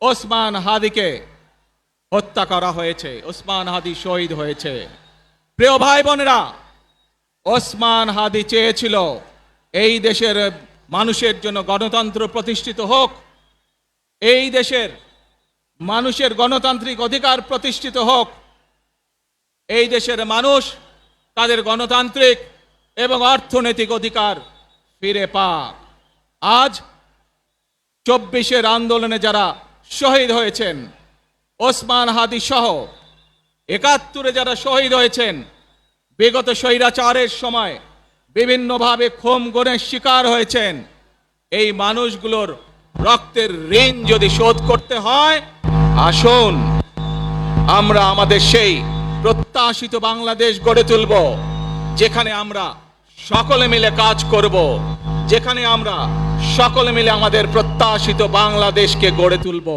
ওসমান হাদিকে হত্যা করা হয়েছে, ওসমান হাদি শহীদ হয়েছে। প্রিয় ভাই বোনেরা, ওসমান হাদি চেয়েছিল এই দেশের মানুষের জন্য গণতন্ত্র প্রতিষ্ঠিত হোক, এই দেশের মানুষের গণতান্ত্রিক অধিকার প্রতিষ্ঠিত হোক, এই দেশের মানুষ তাদের গণতান্ত্রিক এবং অর্থনৈতিক অধিকার ফিরে পাক। আজ 24-এর আন্দোলনে যারা শহীদ হয়েছেন, ওসমান হাদি সহ 71-এ যারা শহীদ হয়েছেন, বিগত স্বৈরাচারের সময় বিভিন্নভাবে খুন গুমের শিকার হয়েছেন, এই মানুষগুলোর রক্তের ঋণ যদি শোধ করতে হয়, আসুন আমরা আমাদের সেই প্রত্যাশিত বাংলাদেশ গড়ে তুলব, যেখানে আমরা সকলে মিলে কাজ করব, যেখানে আমরা সকলে মিলে আমাদের প্রত্যাশিত বাংলাদেশকে গড়ে তুলব।